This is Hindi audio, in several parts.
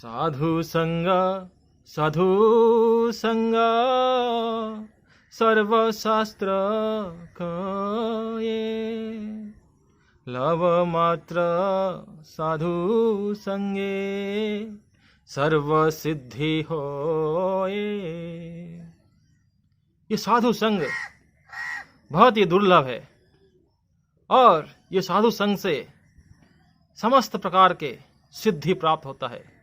साधु संग सर्वशास्त्र कये, लव मात्र साधु संगे सर्व सिद्धि होए। ये साधु संग बहुत ही दुर्लभ है और ये साधु संग से समस्त प्रकार के सिद्धि प्राप्त होता है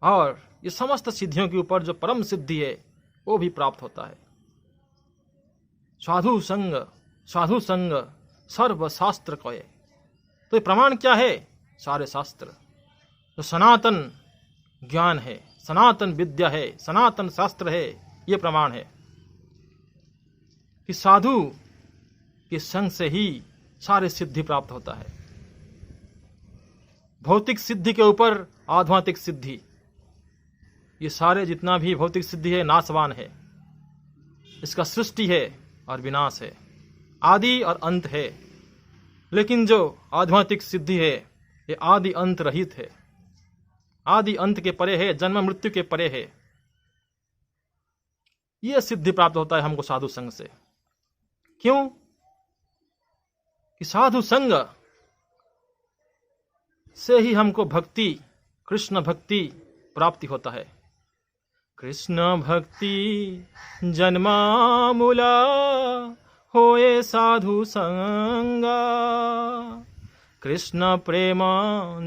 और ये समस्त सिद्धियों के ऊपर जो परम सिद्धि है वो भी प्राप्त होता है। साधु संग सर्व शास्त्र कहे। तो ये प्रमाण क्या है? सारे शास्त्र, जो सनातन ज्ञान है, सनातन विद्या है, सनातन शास्त्र है, ये प्रमाण है कि साधु के संग से ही सारे सिद्धि प्राप्त होता है। भौतिक सिद्धि के ऊपर आध्यात्मिक सिद्धि, ये सारे जितना भी भौतिक सिद्धि है नाशवान है। इसका सृष्टि है और विनाश है, आदि और अंत है। लेकिन जो आध्यात्मिक सिद्धि है ये आदि अंत रहित है, आदि अंत के परे है, जन्म मृत्यु के परे है। यह सिद्धि प्राप्त होता है हमको साधु संग से। क्यों? कि साधु संग से ही हमको भक्ति, कृष्ण भक्ति प्राप्ति होता है। कृष्ण भक्ति जन्मामूला होए साधु संगा, कृष्ण प्रेम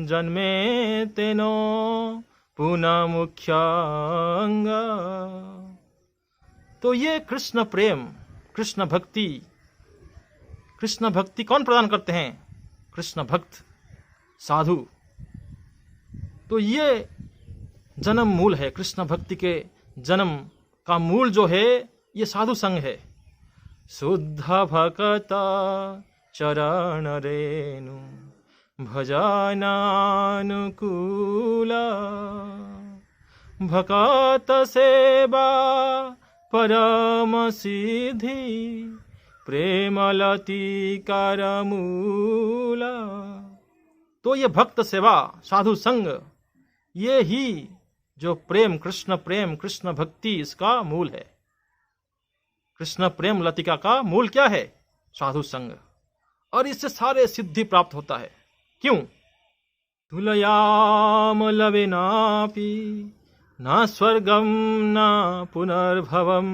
जन्मे तेनो पुनः मुख्यांगा। तो ये कृष्ण प्रेम, कृष्ण भक्ति कौन प्रदान करते हैं? कृष्ण भक्त साधु। तो ये जन्म मूल है, कृष्ण भक्ति के जन्म का मूल जो है ये साधु संग है। शुद्ध भक्त चरण रेणु भजनानुकूला, भक्त सेवा परम सिद्धि प्रेमलती करमूला। तो ये भक्त सेवा, साधु संग, ये ही जो प्रेम, कृष्ण भक्ति, इसका मूल है। कृष्ण प्रेम लतिका का मूल क्या है? साधु संग। और इससे सारे सिद्धि प्राप्त होता है। क्यों? तुलयाम लवेनापि न स्वर्गम न पुनर्भवम,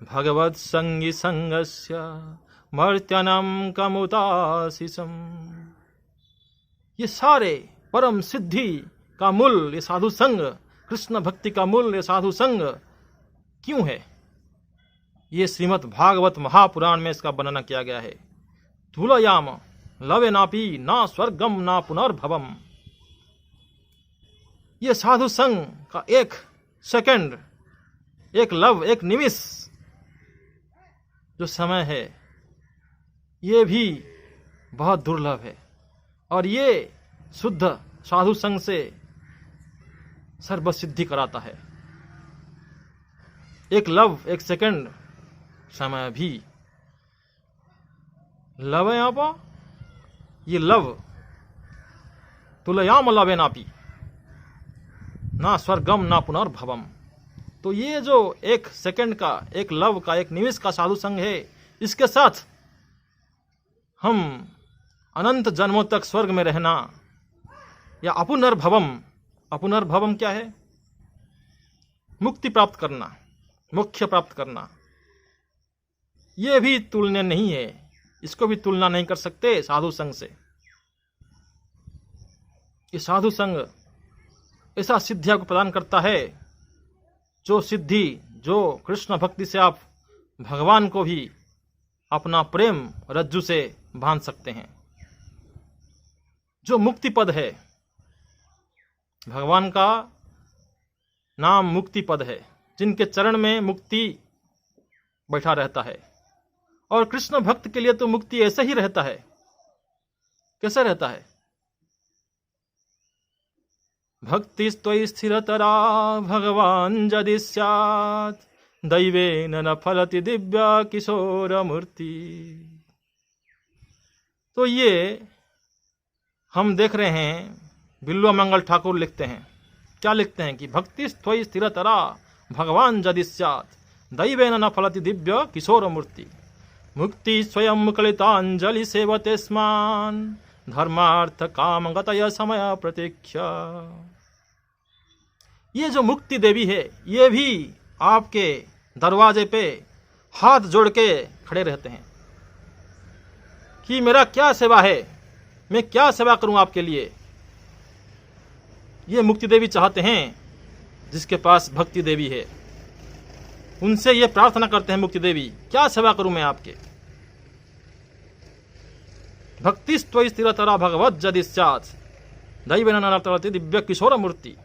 भगवत संगी संगस्य मर्त्यनम कमुताशिषम। ये सारे परम सिद्धि का मूल ये साधु संग, कृष्ण भक्ति का मूल ये साधु संग क्यों है? ये श्रीमद् भागवत महापुराण में इसका वर्णन किया गया है। तुलयाम लवेनापि न स्वर्गम न पुनर्भवम। ये साधु संग का एक सेकंड, एक लव, एक निमिष जो समय है ये भी बहुत दुर्लभ है। और ये शुद्ध साधु संग से सर्व सिद्धि कराता है। एक लव, एक सेकंड समय भी लव है। यहाँ पर ये लव, तुलयाम लवेनापि ना स्वर्गम ना पुनर्भवम। तो ये जो एक सेकंड का, एक लव का, एक निमिष का साधु संग है, इसके साथ हम अनंत जन्मों तक स्वर्ग में रहना या अपुनर्भवम। अपुनर्भवम क्या है? मुक्ति प्राप्त करना, मोक्ष प्राप्त करना। ये भी तुलनीय नहीं है, इसको भी तुलना नहीं कर सकते साधु संग से। ये साधु संग ऐसा सिद्धियों को प्रदान करता है जो सिद्धि, जो कृष्ण भक्ति से आप भगवान को भी अपना प्रेम रज्जु से बांध सकते हैं। जो मुक्ति पद है, भगवान का नाम मुक्ति पद है, जिनके चरण में मुक्ति बैठा रहता है। और कृष्ण भक्त के लिए तो मुक्ति ऐसे ही रहता है। कैसे रहता है? भक्ति त्वयि स्थिरतरा भगवान यदि स्यात्, दैवेन न फलति दिव्या किशोर मूर्ति। तो ये हम देख रहे हैं, बिल्वा मंगल ठाकुर लिखते हैं क्या लिखते हैं कि भक्ति त्वयि स्थिरतरा भगवान यदि स्यात् दैवेन न फलति दिव्य किशोर मूर्ति मुक्ति स्वयं मुकलितांजलि सेवते स्मान धर्मार्थ काम गतय समय प्रतीक्षा। ये जो मुक्ति देवी है ये भी आपके दरवाजे पे हाथ जोड़ के खड़े रहते हैं कि मेरा क्या सेवा है, मैं क्या सेवा करूं आपके लिए। ये मुक्ति देवी चाहते हैं जिसके पास भक्ति देवी है, उनसे ये प्रार्थना करते हैं मुक्ति देवी क्या सेवा करूं मैं आपके। भक्ति त्वयि स्थिरतरा भगवत यदि स्यात् दैवेन न फलति दिव्य किशोर मूर्ति।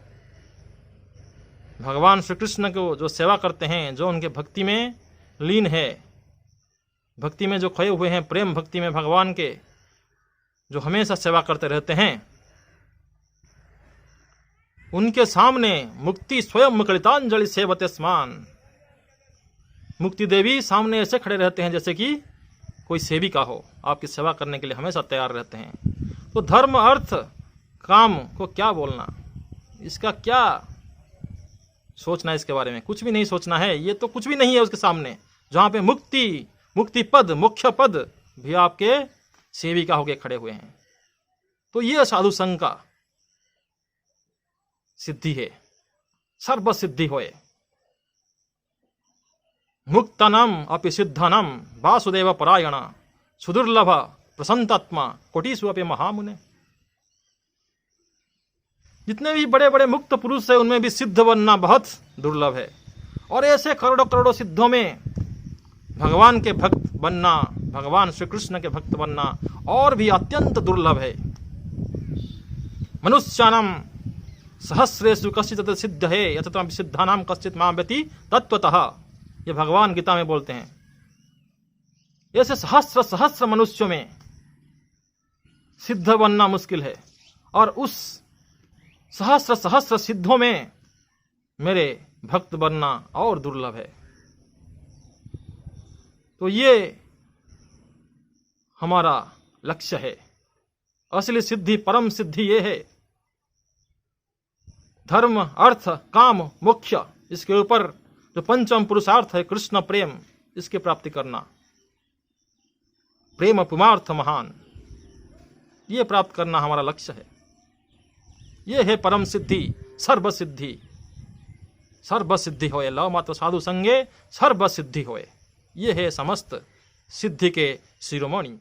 भगवान श्री कृष्ण को जो सेवा करते हैं, जो उनके भक्ति में लीन है, भक्ति में जो खोए हुए हैं, प्रेम भक्ति में भगवान के जो हमेशा सेवा करते रहते हैं, उनके सामने मुक्ति स्वयं मुकलितांजलि सेवते स्मान। मुक्ति देवी सामने ऐसे खड़े रहते हैं जैसे कि कोई सेविका हो, आपकी सेवा करने के लिए हमेशा तैयार रहते हैं। तो धर्म अर्थ काम को क्या बोलना, इसका क्या सोचना, इसके बारे में कुछ भी नहीं सोचना है। ये तो कुछ भी नहीं है उसके सामने, जहां पे मुक्ति, मुक्ति पद, मुख्य पद भी आपके सेविका होके खड़े हुए हैं। तो ये साधु संघ का सिद्धि है, सर्व सिद्धि होए। मुक्तनम अपि सिद्धनम वासुदेव परायण सुदुर्लभ प्रसन्नात्मा कोटिषु अपि महामुने। जितने भी बड़े बड़े मुक्त पुरुष है उनमें भी सिद्ध बनना बहुत दुर्लभ है, और ऐसे करोड़ों करोड़ों सिद्धों में भगवान के भक्त बनना, भगवान श्री कृष्ण के भक्त बनना और भी अत्यंत दुर्लभ है। मनुष्यानाम सहस्रेषु कश्चित् सिद्ध है यततं सिद्धानाम कश्चित् मां व्यति तत्वतः। ये भगवान गीता में बोलते हैं। ऐसे सहस्र सहस्र मनुष्यों में सिद्ध बनना मुश्किल है, और उस सहस्र सहस्र सिद्धों में मेरे भक्त बनना और दुर्लभ है। तो ये हमारा लक्ष्य है। असली सिद्धि, परम सिद्धि ये है, धर्म अर्थ काम मोक्ष, इसके ऊपर जो पंचम पुरुषार्थ है कृष्ण प्रेम, इसकी प्राप्ति करना। प्रेम पुमार्थ महान, ये प्राप्त करना हमारा लक्ष्य है। ये है परम सिद्धि, सर्व सिद्धि। सर्व सिद्धि होए लव मात्र साधु संगे सर्व सिद्धि होए। ये है समस्त सिद्धि के शिरोमणि।